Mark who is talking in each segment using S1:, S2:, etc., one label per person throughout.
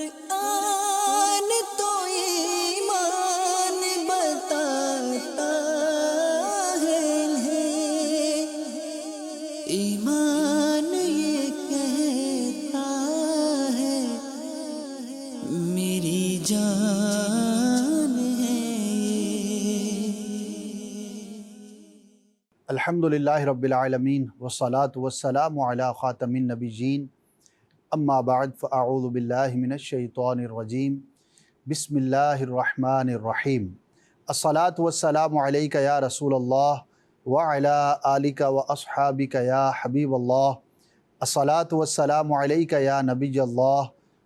S1: قرآن تو ایمان بتاتا ہے انہیں، ایمان یہ کہتا ہے میری جان ہے یہ۔
S2: الحمدللہ رب العالمین والصلاة والسلام علی خاتم النبیین، اما بعد فاعوذ باللہ من الشیطان الرجیم، بسم اللہ الرحمن الرحیم۔ الصلاة والسلام علیک یا رسول اللہ وعلی آلک واصحابک یا حبیب اللہ۔ الصلاة والسلام علیک یا نبی اللہ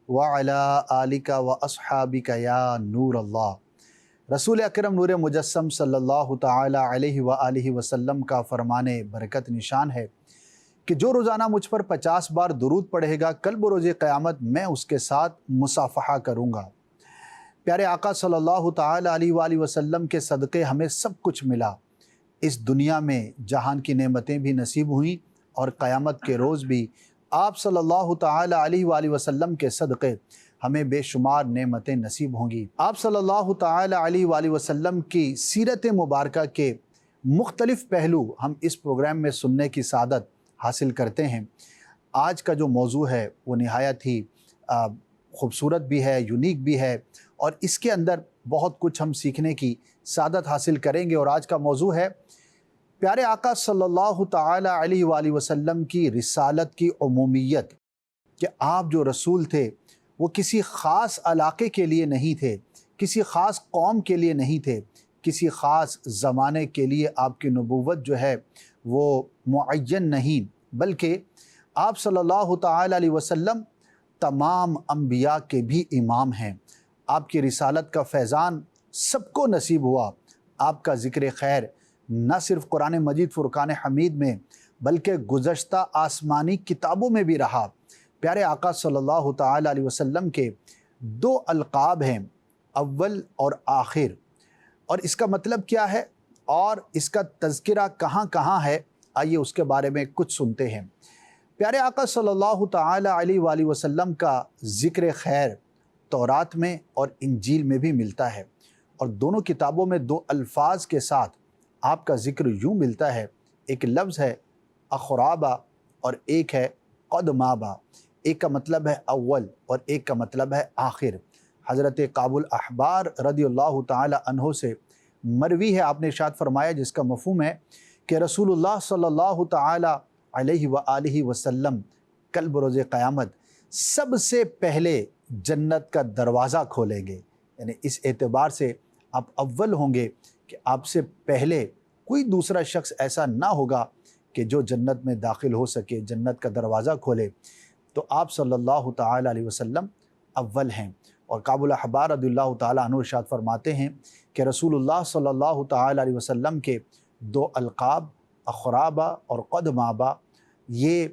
S2: وعلی آلک واصحابک یا نور اللہ۔ رسول اکرم نور مجسم صلی اللہ تعالی علیہ وآلہ وسلم کا فرمان برکت نشان ہے کہ جو روزانہ مجھ پر 50 بار درود پڑھے گا، کل بروز قیامت میں اس کے ساتھ مصافحہ کروں گا۔ پیارے آقا صلی اللہ تعالی علیہ وآلہ وسلم کے صدقے ہمیں سب کچھ ملا۔ اس دنیا میں جہان کی نعمتیں بھی نصیب ہوئیں اور قیامت کے روز بھی آپ صلی اللہ تعالی علیہ وآلہ وسلم کے صدقے ہمیں بے شمار نعمتیں نصیب ہوں گی۔ آپ صلی اللہ تعالی علیہ وآلہ وسلم کی سیرت مبارکہ کے مختلف پہلو ہم اس پروگرام میں سننے کی سعادت حاصل کرتے ہیں۔ آج کا جو موضوع ہے وہ نہایت ہی خوبصورت بھی ہے، یونیک بھی ہے، اور اس کے اندر بہت کچھ ہم سیکھنے کی سعادت حاصل کریں گے۔ اور آج کا موضوع ہے پیارے آقا صلی اللہ تعالی علیہ وآلہ وسلم کی رسالت کی عمومیت، کہ آپ جو رسول تھے وہ کسی خاص علاقے کے لیے نہیں تھے، کسی خاص قوم کے لیے نہیں تھے، کسی خاص زمانے کے لیے آپ کی نبوت جو ہے وہ معین نہیں، بلکہ آپ صلی اللہ تعالی علیہ وسلم تمام انبیاء کے بھی امام ہیں۔ آپ کی رسالت کا فیضان سب کو نصیب ہوا۔ آپ کا ذکر خیر نہ صرف قرآن مجید فرقان حمید میں بلکہ گزشتہ آسمانی کتابوں میں بھی رہا۔ پیارے آقا صلی اللہ تعالی علیہ وسلم کے 2 القاب ہیں، اول اور آخر، اور اس کا مطلب کیا ہے اور اس کا تذکرہ کہاں کہاں ہے، آئیے اس کے بارے میں کچھ سنتے ہیں۔ پیارے آقا صلی اللہ تعالی علیہ وآلہ وسلم کا ذکر خیر تورات میں اور انجیل میں بھی ملتا ہے، اور دونوں کتابوں میں 2 الفاظ کے ساتھ آپ کا ذکر یوں ملتا ہے، ایک لفظ ہے اخرابا اور ایک ہے قدمابا۔ ایک کا مطلب ہے اول اور ایک کا مطلب ہے آخر۔ حضرت کعب الاحبار رضی اللہ تعالی عنہ سے مروی ہے، آپ نے ارشاد فرمایا جس کا مفہوم ہے کہ رسول اللہ صلی اللہ تعالی علیہ وآلہ وسلم کل بروز قیامت سب سے پہلے جنت کا دروازہ کھولیں گے، یعنی اس اعتبار سے آپ اول ہوں گے کہ آپ سے پہلے کوئی دوسرا شخص ایسا نہ ہوگا کہ جو جنت میں داخل ہو سکے، جنت کا دروازہ کھولے، تو آپ صلی اللہ تعالی علیہ وسلم اول ہیں۔ اور کعب الاحبار رضی اللہ تعالی عنہ ارشاد فرماتے ہیں کہ رسول اللہ صلی اللہ تعالی علیہ وسلم کے 2 القاب اخرابا اور قدمابا یہ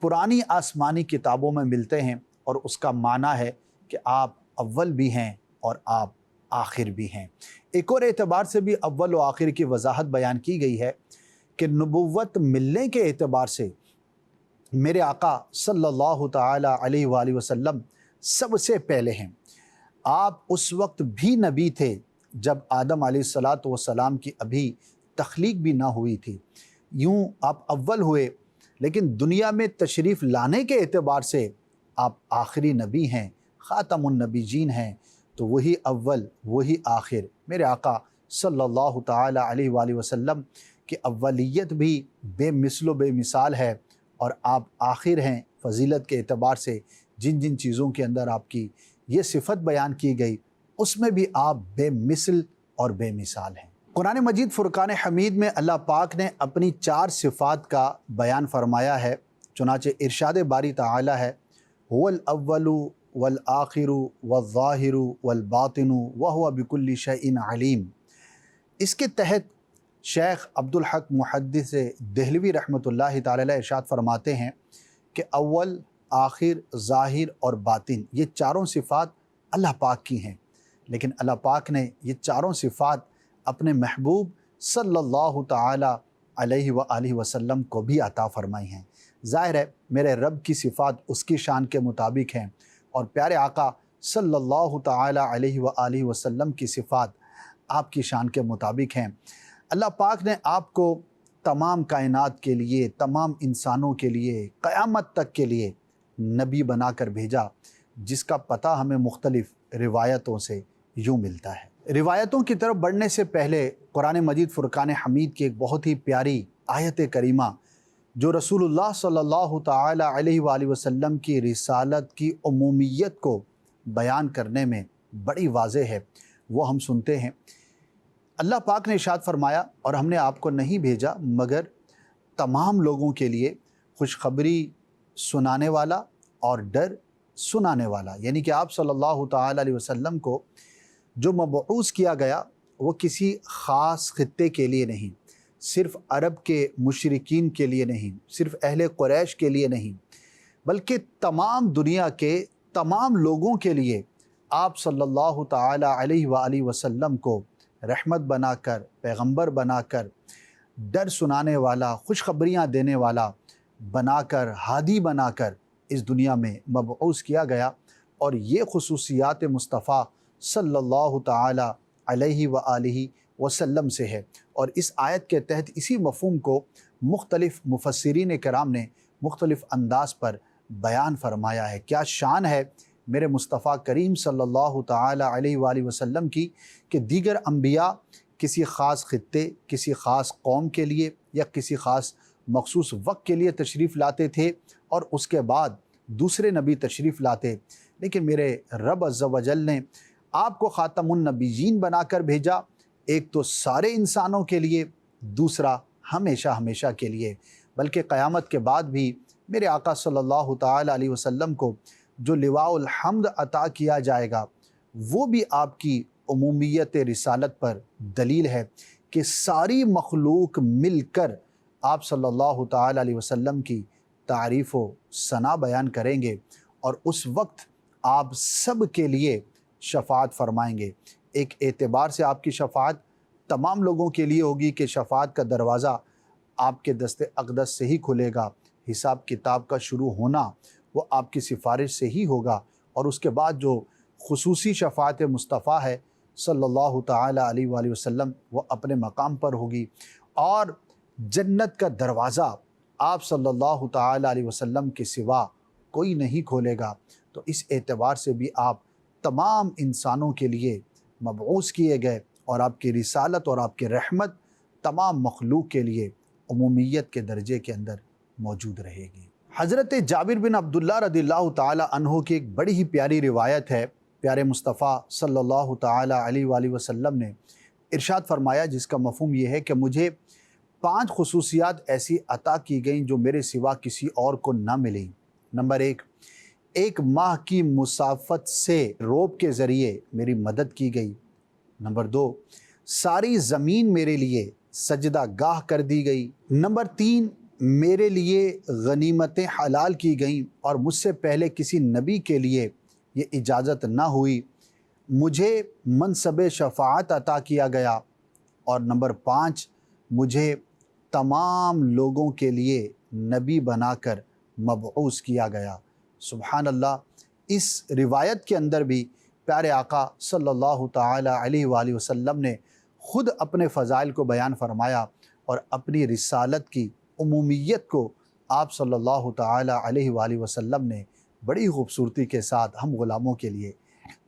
S2: پرانی آسمانی کتابوں میں ملتے ہیں، اور اس کا معنی ہے کہ آپ اول بھی ہیں اور آپ آخر بھی ہیں۔ ایک اور اعتبار سے بھی اول و آخر کی وضاحت بیان کی گئی ہے کہ نبوت ملنے کے اعتبار سے میرے آقا صلی اللہ تعالی علیہ وآلہ وسلم سب سے پہلے ہیں۔ آپ اس وقت بھی نبی تھے جب آدم علیہ السلام کی ابھی تخلیق بھی نہ ہوئی تھی، یوں آپ اول ہوئے، لیکن دنیا میں تشریف لانے کے اعتبار سے آپ آخری نبی ہیں، خاتم النبیین ہیں، تو وہی اول وہی آخر۔ میرے آقا صلی اللہ تعالی علیہ وآلہ وسلم کی اولیت بھی بے مثل و بے مثال ہے، اور آپ آخر ہیں فضیلت کے اعتبار سے۔ جن جن چیزوں کے اندر آپ کی یہ صفت بیان کی گئی اس میں بھی آپ بے مثل اور بے مثال ہیں۔ قرآن مجید فرقان حمید میں اللہ پاک نے اپنی 4 صفات کا بیان فرمایا ہے، چنانچہ ارشاد باری تعالی ہے هو الاول والآخر والظاہر والباطن وهو بكل شيء علیم۔ اس کے تحت شیخ عبدالحق محدث دہلوی رحمۃ اللہ تعالی علیہ ارشاد فرماتے ہیں کہ اول، آخر، ظاہر اور باطن یہ 4 صفات اللہ پاک کی ہیں، لیکن اللہ پاک نے یہ 4 صفات اپنے محبوب صلی اللہ تعالی علیہ وآلہ وسلم کو بھی عطا فرمائی ہیں۔ ظاہر ہے میرے رب کی صفات اس کی شان کے مطابق ہیں، اور پیارے آقا صلی اللہ تعالی علیہ وآلہ وسلم کی صفات آپ کی شان کے مطابق ہیں۔ اللہ پاک نے آپ کو تمام کائنات کے لیے، تمام انسانوں کے لیے، قیامت تک کے لیے نبی بنا کر بھیجا، جس کا پتہ ہمیں مختلف روایتوں سے یوں ملتا ہے۔ روایتوں کی طرف بڑھنے سے پہلے قرآن مجید فرقان حمید کی ایک بہت ہی پیاری آیت کریمہ جو رسول اللہ صلی اللہ تعالی علیہ وآلہ وسلم کی رسالت کی عمومیت کو بیان کرنے میں بڑی واضح ہے، وہ ہم سنتے ہیں۔ اللہ پاک نے ارشاد فرمایا، اور ہم نے آپ کو نہیں بھیجا مگر تمام لوگوں کے لیے خوشخبری سنانے والا اور ڈر سنانے والا، یعنی کہ آپ صلی اللہ تعالی علیہ وسلم کو جو مبعوث کیا گیا وہ کسی خاص خطے کے لیے نہیں، صرف عرب کے مشرکین کے لیے نہیں، صرف اہل قریش کے لیے نہیں، بلکہ تمام دنیا کے تمام لوگوں کے لیے آپ صلی اللہ تعالی علیہ وآلہ وسلم کو رحمت بنا کر، پیغمبر بنا کر، ڈر سنانے والا، خوشخبریاں دینے والا بنا کر، ہادی بنا کر اس دنیا میں مبعوث کیا گیا۔ اور یہ خصوصیات مصطفیٰ صلی اللہ تعالی علیہ وآلہ وسلم سے ہے۔ اور اس آیت کے تحت اسی مفہوم کو مختلف مفسرین کرام نے مختلف انداز پر بیان فرمایا ہے۔ کیا شان ہے میرے مصطفیٰ کریم صلی اللہ تعالی علیہ وآلہ وسلم کی کہ دیگر انبیاء کسی خاص خطے، کسی خاص قوم کے لیے یا کسی خاص مخصوص وقت کے لیے تشریف لاتے تھے اور اس کے بعد دوسرے نبی تشریف لاتے، لیکن میرے رب عز و جل نے آپ کو خاتم النبیین بنا کر بھیجا، ایک تو سارے انسانوں کے لیے، دوسرا ہمیشہ ہمیشہ کے لیے، بلکہ قیامت کے بعد بھی میرے آقا صلی اللہ تعالی علیہ وسلم کو جو لواء الحمد عطا کیا جائے گا وہ بھی آپ کی عمومیت رسالت پر دلیل ہے کہ ساری مخلوق مل کر آپ صلی اللہ تعالی علیہ وسلم کی تعریف و ثنا بیان کریں گے، اور اس وقت آپ سب کے لیے شفاعت فرمائیں گے۔ ایک اعتبار سے آپ کی شفاعت تمام لوگوں کے لیے ہوگی کہ شفاعت کا دروازہ آپ کے دست اقدس سے ہی کھلے گا، حساب کتاب کا شروع ہونا وہ آپ کی سفارش سے ہی ہوگا، اور اس کے بعد جو خصوصی شفاعت مصطفیٰ ہے صلی اللہ تعالی علیہ وآلہ وسلم وہ اپنے مقام پر ہوگی، اور جنت کا دروازہ آپ صلی اللہ تعالی علیہ وسلم کے سوا کوئی نہیں کھولے گا۔ تو اس اعتبار سے بھی آپ تمام انسانوں کے لیے مبعوث کیے گئے، اور آپ کی رسالت اور آپ کی رحمت تمام مخلوق کے لیے عمومیت کے درجے کے اندر موجود رہے گی۔ حضرت جابر بن عبداللہ رضی اللہ تعالی عنہ کی ایک بڑی ہی پیاری روایت ہے، پیارے مصطفیٰ صلی اللہ تعالی علیہ وآلہ وسلم نے ارشاد فرمایا، جس کا مفہوم یہ ہے کہ مجھے 5 خصوصیات ایسی عطا کی گئیں جو میرے سوا کسی اور کو نہ ملیں۔ نمبر 1، ایک ماہ کی مسافت سے روب کے ذریعے میری مدد کی گئی۔ نمبر 2، ساری زمین میرے لیے سجدہ گاہ کر دی گئی۔ نمبر 3، میرے لیے غنیمتیں حلال کی گئیں اور مجھ سے پہلے کسی نبی کے لیے یہ اجازت نہ ہوئی، مجھے منصب شفاعت عطا کیا گیا۔ اور نمبر 5، مجھے تمام لوگوں کے لیے نبی بنا کر مبعوث کیا گیا۔ سبحان اللہ، اس روایت کے اندر بھی پیارے آقا صلی اللہ تعالی علیہ وآلہ وسلم نے خود اپنے فضائل کو بیان فرمایا، اور اپنی رسالت کی عمومیت کو آپ صلی اللہ تعالی علیہ وآلہ وسلم نے بڑی خوبصورتی کے ساتھ ہم غلاموں کے لیے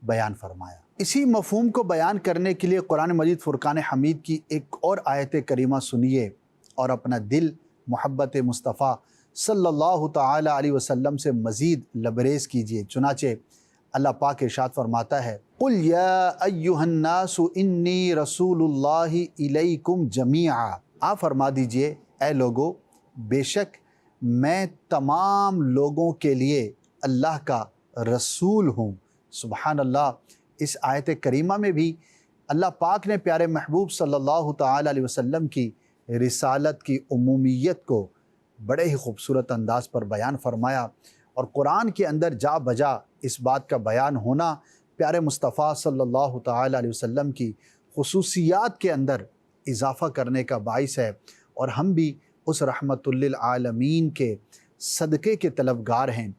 S2: بیان فرمایا۔ اسی مفہوم کو بیان کرنے کے لیے قرآن مجید فرقان حمید کی ایک اور آیت کریمہ سنیے اور اپنا دل محبت مصطفیٰ صلی اللہ تعالی علیہ وسلم سے مزید لبریز کیجیے۔ چنانچہ اللہ پاک ارشاد فرماتا ہے، قُلْ يَا أَيُّهَا النَّاسُ إِنِّي رَسُولُ اللَّهِ إِلَيْكُمْ جَمِيعًا۔ آپ فرما دیجئے، اے لوگو، بے شک میں تمام لوگوں کے لیے اللہ کا رسول ہوں۔ سبحان اللہ، اس آیت کریمہ میں بھی اللہ پاک نے پیارے محبوب صلی اللہ تعالی علیہ وسلم کی رسالت کی عمومیت کو بڑے ہی خوبصورت انداز پر بیان فرمایا، اور قرآن کے اندر جا بجا اس بات کا بیان ہونا پیارے مصطفیٰ صلی اللہ تعالی علیہ وسلم کی خصوصیات کے اندر اضافہ کرنے کا باعث ہے، اور ہم بھی اس رحمت للعالمین کے صدقے کے طلبگار ہیں۔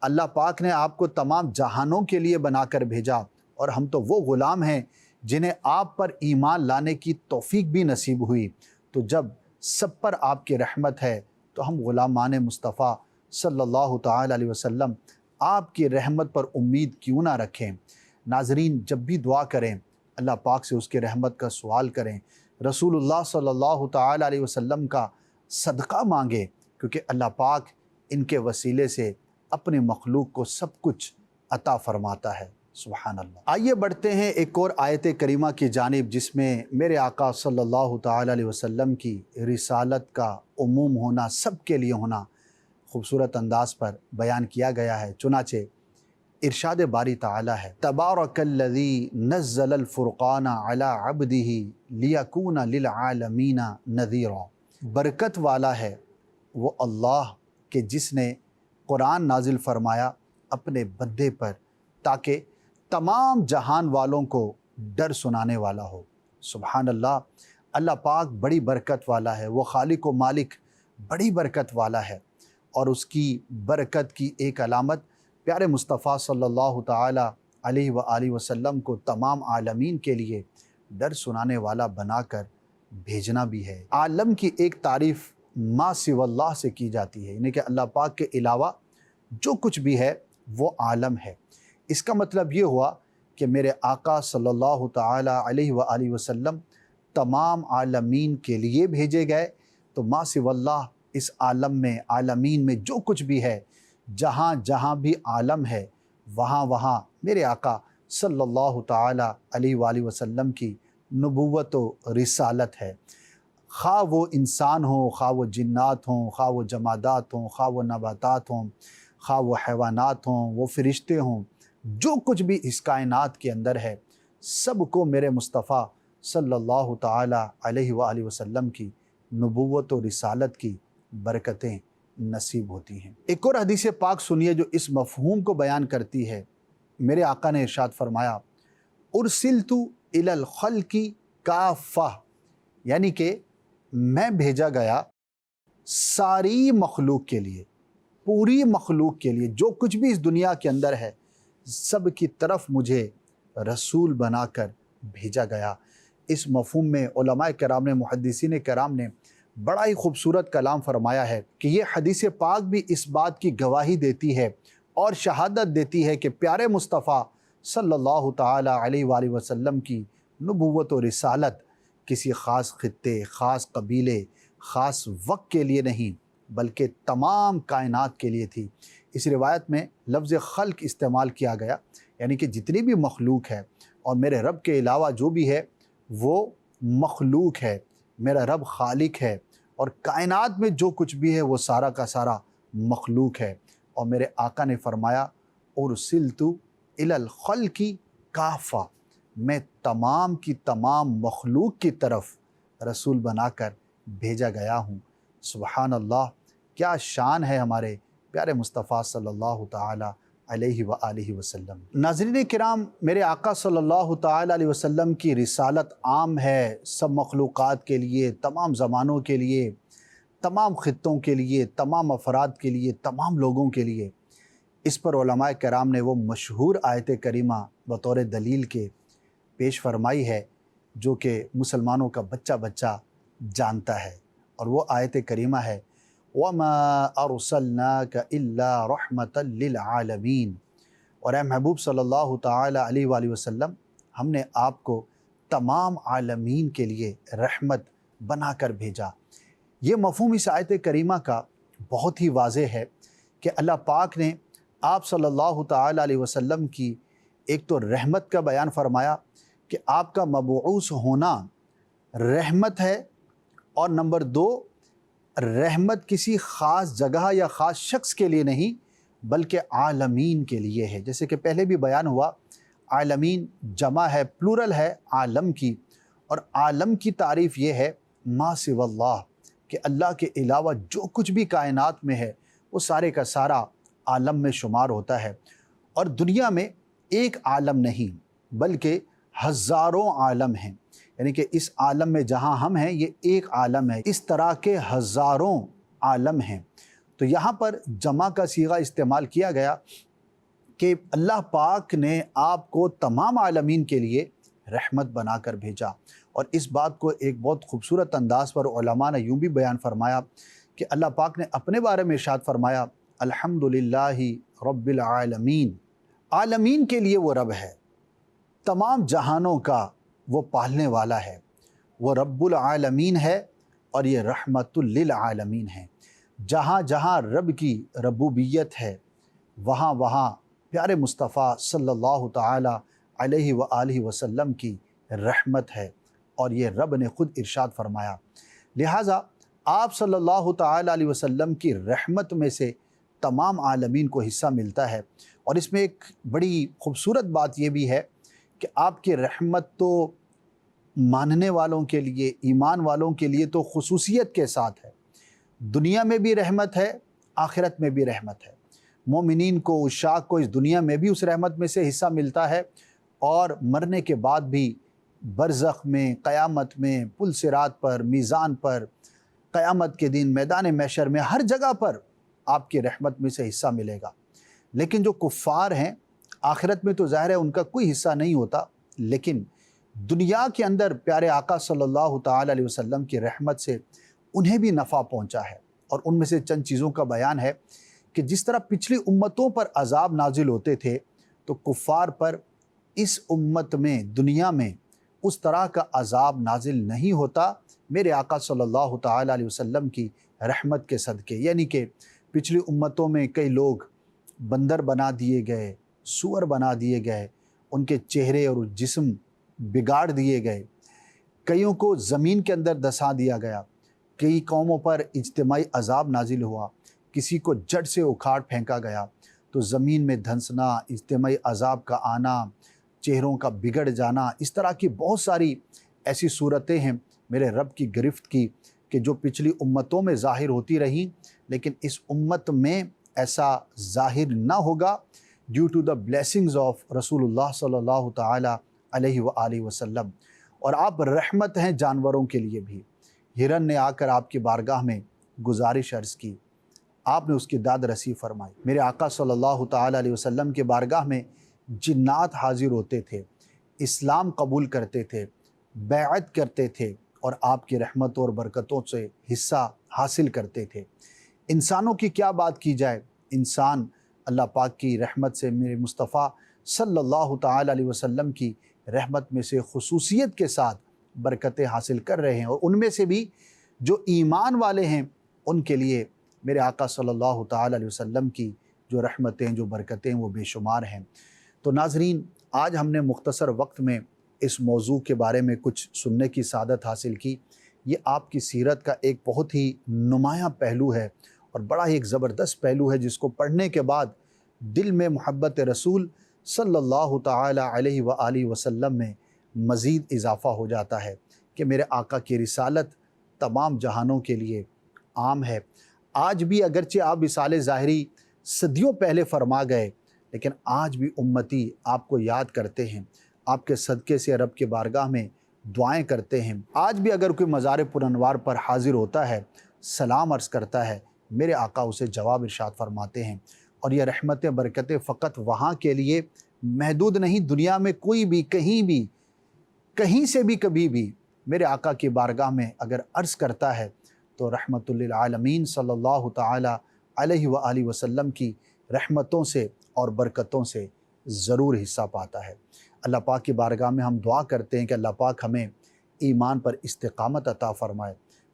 S2: اللہ پاک نے آپ کو تمام جہانوں کے لیے بنا کر بھیجا، اور ہم تو وہ غلام ہیں جنہیں آپ پر ایمان لانے کی توفیق بھی نصیب ہوئی۔ تو جب سب پر آپ کی رحمت ہے تو ہم غلامان مصطفیٰ صلی اللہ تعالی علیہ وسلم آپ کی رحمت پر امید کیوں نہ رکھیں۔ ناظرین، جب بھی دعا کریں اللہ پاک سے اس کی رحمت کا سوال کریں، رسول اللہ صلی اللہ تعالی علیہ وسلم کا صدقہ مانگیں، کیونکہ اللہ پاک ان کے وسیلے سے اپنے مخلوق کو سب کچھ عطا فرماتا ہے۔ سبحان اللہ۔ آئیے بڑھتے ہیں ایک اور آیت کریمہ کی جانب، جس میں میرے آقا صلی اللہ تعالی علیہ وسلم کی رسالت کا عموم ہونا، سب کے لیے ہونا خوبصورت انداز پر بیان کیا گیا ہے۔ چنانچہ ارشاد باری تعالی ہے، تبارک الذی نزل الفرقان علی عبدہ لیکون للعالمین نذیرا۔ برکت والا ہے وہ اللہ کہ جس نے قرآن نازل فرمایا اپنے بندے پر، تاکہ تمام جہان والوں کو ڈر سنانے والا ہو۔ سبحان اللہ۔ اللہ پاک بڑی برکت والا ہے، وہ خالق و مالک بڑی برکت والا ہے، اور اس کی برکت کی ایک علامت پیارے مصطفیٰ صلی اللہ تعالی علیہ وآلہ وسلم کو تمام عالمین کے لیے ڈر سنانے والا بنا کر بھیجنا بھی ہے۔ عالم کی ایک تعریف ما سوی اللہ سے کی جاتی ہے، یعنی کہ اللہ پاک کے علاوہ جو کچھ بھی ہے وہ عالم ہے۔ اس کا مطلب یہ ہوا کہ میرے آقا صلی اللہ تعالی علیہ وآلہ وسلم تمام عالمین کے لیے بھیجے گئے، تو ما سوی اللہ اس عالم میں، عالمین میں جو کچھ بھی ہے، جہاں جہاں بھی عالم ہے، وہاں وہاں میرے آقا صلی اللہ تعالی علیہ وآلہ وسلم کی نبوت و رسالت ہے۔ خواہ وہ انسان ہوں، خواہ وہ جنات ہوں، خواہ وہ جمادات ہوں، خواہ وہ نباتات ہوں، خواہ وہ حیوانات ہوں، وہ فرشتے ہوں، جو کچھ بھی اس کائنات کے اندر ہے، سب کو میرے مصطفیٰ صلی اللہ تعالی علیہ وآلہ وسلم کی نبوت و رسالت کی برکتیں نصیب ہوتی ہیں۔ ایک اور حدیث پاک سنیے جو اس مفہوم کو بیان کرتی ہے۔ میرے آقا نے ارشاد فرمایا، ارسلت الی الخلق کافہ، یعنی کہ میں بھیجا گیا ساری مخلوق کے لیے، پوری مخلوق کے لیے، جو کچھ بھی اس دنیا کے اندر ہے سب کی طرف مجھے رسول بنا کر بھیجا گیا۔ اس مفہوم میں علماء کرام نے، محدثین کرام نے بڑا ہی خوبصورت کلام فرمایا ہے کہ یہ حدیث پاک بھی اس بات کی گواہی دیتی ہے اور شہادت دیتی ہے کہ پیارے مصطفیٰ صلی اللہ تعالی علیہ وآلہ وسلم کی نبوت و رسالت کسی خاص خطے، خاص قبیلے، خاص وقت کے لیے نہیں، بلکہ تمام کائنات کے لیے تھی۔ اس روایت میں لفظ خلق استعمال کیا گیا، یعنی کہ جتنی بھی مخلوق ہے، اور میرے رب کے علاوہ جو بھی ہے وہ مخلوق ہے، میرا رب خالق ہے، اور کائنات میں جو کچھ بھی ہے وہ سارا کا سارا مخلوق ہے۔ اور میرے آقا نے فرمایا، ارسلت الی الخلق کافہ، میں تمام کی تمام مخلوق کی طرف رسول بنا کر بھیجا گیا ہوں۔ سبحان اللہ، کیا شان ہے ہمارے پیارے مصطفیٰ صلی اللہ تعالی علیہ وآلہ وسلم۔ ناظرین کرام، میرے آقا صلی اللہ تعالی علیہ وسلم کی رسالت عام ہے سب مخلوقات کے لیے، تمام زمانوں کے لیے، تمام خطوں کے لیے، تمام افراد کے لیے، تمام لوگوں کے لیے۔ اس پر علماء کرام نے وہ مشہور آیت کریمہ بطور دلیل کے پیش فرمائی ہے جو کہ مسلمانوں کا بچہ بچہ جانتا ہے، اور وہ آیت کریمہ ہے، وَمَا أَرْسَلْنَاكَ إِلَّا رَحْمَةً لِلْعَالَمِينَ۔ اور اے محبوب صلی اللہ تعالی علیہ وآلہ وسلم، ہم نے آپ کو تمام عالمین کے لیے رحمت بنا کر بھیجا۔ یہ مفہوم اس آیت کریمہ کا بہت ہی واضح ہے کہ اللہ پاک نے آپ صلی اللہ تعالی علیہ وسلم کی ایک تو رحمت کا بیان فرمایا کہ آپ کا مبعوث ہونا رحمت ہے، اور نمبر دو، رحمت کسی خاص جگہ یا خاص شخص کے لیے نہیں بلکہ عالمین کے لیے ہے۔ جیسے کہ پہلے بھی بیان ہوا، عالمین جمع ہے، پلورل ہے عالم کی، اور عالم کی تعریف یہ ہے ما سوی اللہ، کہ اللہ کے علاوہ جو کچھ بھی کائنات میں ہے وہ سارے کا سارا عالم میں شمار ہوتا ہے۔ اور دنیا میں ایک عالم نہیں بلکہ ہزاروں عالم ہیں، یعنی کہ اس عالم میں جہاں ہم ہیں یہ ایک عالم ہے، اس طرح کے ہزاروں عالم ہیں۔ تو یہاں پر جمع کا صیغہ استعمال کیا گیا کہ اللہ پاک نے آپ کو تمام عالمین کے لیے رحمت بنا کر بھیجا، اور اس بات کو ایک بہت خوبصورت انداز پر علماء نے یوں بھی بیان فرمایا کہ اللہ پاک نے اپنے بارے میں ارشاد فرمایا الحمدللہ رب العالمین، عالمین کے لیے وہ رب ہے، تمام جہانوں کا وہ پالنے والا ہے، وہ رب العالمین ہے اور یہ رحمت للعالمین ہے۔ جہاں جہاں رب کی ربوبیت ہے وہاں وہاں پیارے مصطفیٰ صلی اللہ تعالی علیہ وآلہ وسلم کی رحمت ہے، اور یہ رب نے خود ارشاد فرمایا، لہٰذا آپ صلی اللہ تعالی علیہ وسلم کی رحمت میں سے تمام عالمین کو حصہ ملتا ہے۔ اور اس میں ایک بڑی خوبصورت بات یہ بھی ہے کہ آپ کی رحمت تو ماننے والوں کے لیے، ایمان والوں کے لیے تو خصوصیت کے ساتھ ہے، دنیا میں بھی رحمت ہے، آخرت میں بھی رحمت ہے۔ مومنین کو، عشاق کو اس دنیا میں بھی اس رحمت میں سے حصہ ملتا ہے، اور مرنے کے بعد بھی برزخ میں، قیامت میں، پل صراط پر، میزان پر، قیامت کے دن میدان محشر میں، ہر جگہ پر آپ کی رحمت میں سے حصہ ملے گا۔ لیکن جو کفار ہیں، آخرت میں تو ظاہر ہے ان کا کوئی حصہ نہیں ہوتا، لیکن دنیا کے اندر پیارے آقا صلی اللہ تعالی علیہ وسلم کی رحمت سے انہیں بھی نفع پہنچا ہے، اور ان میں سے چند چیزوں کا بیان ہے کہ جس طرح پچھلی امتوں پر عذاب نازل ہوتے تھے تو کفار پر اس امت میں، دنیا میں اس طرح کا عذاب نازل نہیں ہوتا میرے آقا صلی اللہ تعالی علیہ وسلم کی رحمت کے صدقے۔ یعنی کہ پچھلی امتوں میں کئی لوگ بندر بنا دیے گئے، سور بنا دیے گئے، ان کے چہرے اور جسم بگاڑ دیے گئے، کئیوں کو زمین کے اندر دسا دیا گیا، کئی قوموں پر اجتماعی عذاب نازل ہوا، کسی کو جڑ سے اکھاڑ پھینکا گیا، تو زمین میں دھنسنا، اجتماعی عذاب کا آنا، چہروں کا بگڑ جانا، اس طرح کی بہت ساری ایسی صورتیں ہیں میرے رب کی گرفت کی کہ جو پچھلی امتوں میں ظاہر ہوتی رہیں، لیکن اس امت میں ایسا ظاہر نہ ہوگا due to the blessings of رسول اللہ صلی اللہ تعالی علیہ وآلہ وسلم۔ اور آپ رحمت ہیں جانوروں کے لیے بھی۔ ہرن نے آ کر آپ کی بارگاہ میں گزارش عرض کی، آپ نے اس کی داد رسی فرمائی۔ میرے آقا صلی اللہ تعالی علیہ وسلم کے بارگاہ میں جنات حاضر ہوتے تھے، اسلام قبول کرتے تھے، بیعت کرتے تھے، اور آپ کی رحمتوں اور برکتوں سے حصہ حاصل کرتے تھے۔ انسانوں کی کیا بات کی جائے، انسان اللہ پاک کی رحمت سے، میرے مصطفیٰ صلی اللہ تعالی علیہ وسلم کی رحمت میں سے خصوصیت کے ساتھ برکتیں حاصل کر رہے ہیں، اور ان میں سے بھی جو ایمان والے ہیں ان کے لیے میرے آقا صلی اللہ تعالی علیہ وسلم کی جو رحمتیں، جو برکتیں، وہ بے شمار ہیں۔ تو ناظرین، آج ہم نے مختصر وقت میں اس موضوع کے بارے میں کچھ سننے کی سعادت حاصل کی۔ یہ آپ کی سیرت کا ایک بہت ہی نمایاں پہلو ہے، اور بڑا ہی ایک زبردست پہلو ہے، جس کو پڑھنے کے بعد دل میں محبت رسول صلی اللہ تعالی علیہ وآلہ وسلم میں مزید اضافہ ہو جاتا ہے کہ میرے آقا کی رسالت تمام جہانوں کے لیے عام ہے۔ آج بھی اگرچہ آپ وصال ظاہری صدیوں پہلے فرما گئے، لیکن آج بھی امتی آپ کو یاد کرتے ہیں، آپ کے صدقے سے رب کے بارگاہ میں دعائیں کرتے ہیں۔ آج بھی اگر کوئی مزار پرانوار پر حاضر ہوتا ہے، سلام عرض کرتا ہے، میرے آقا اسے جواب ارشاد فرماتے ہیں۔ اور یہ رحمتیں، برکتیں فقط وہاں کے لیے محدود نہیں، دنیا میں کوئی بھی، کہیں سے بھی، کبھی بھی میرے آقا کی بارگاہ میں اگر عرض کرتا ہے تو رحمت للعالمین صلی اللہ تعالی علیہ وآلہ وسلم کی رحمتوں سے اور برکتوں سے ضرور حصہ پاتا ہے۔ اللہ پاک کی بارگاہ میں ہم دعا کرتے ہیں کہ اللہ پاک ہمیں ایمان پر استقامت عطا فرمائے،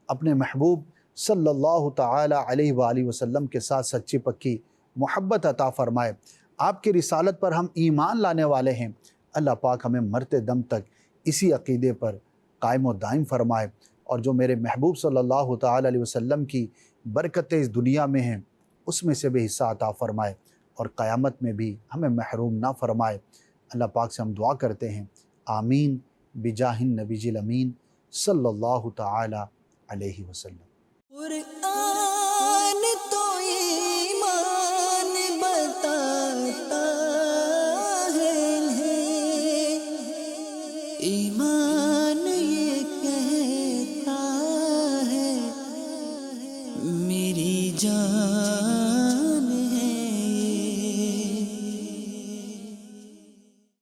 S2: اپنے محبوب صلی اللہ تعالی علیہ وآلہ وسلم کے ساتھ سچی پکی محبت عطا فرمائے۔ آپ کی رسالت پر ہم ایمان لانے والے ہیں، اللہ پاک ہمیں مرتے دم تک اسی عقیدے پر قائم و دائم فرمائے، اور جو میرے محبوب صلی اللہ تعالی علیہ وسلم کی برکتیں اس دنیا میں ہیں اس میں سے بھی حصہ عطا فرمائے، اور قیامت میں بھی ہمیں محروم نہ فرمائے۔ اللہ پاک سے ہم دعا کرتے ہیں، آمین بجاہ النبی الامین صلی اللہ تعالی علیہ وسلم۔
S1: قرآن تو ایمان بتاتا ہے،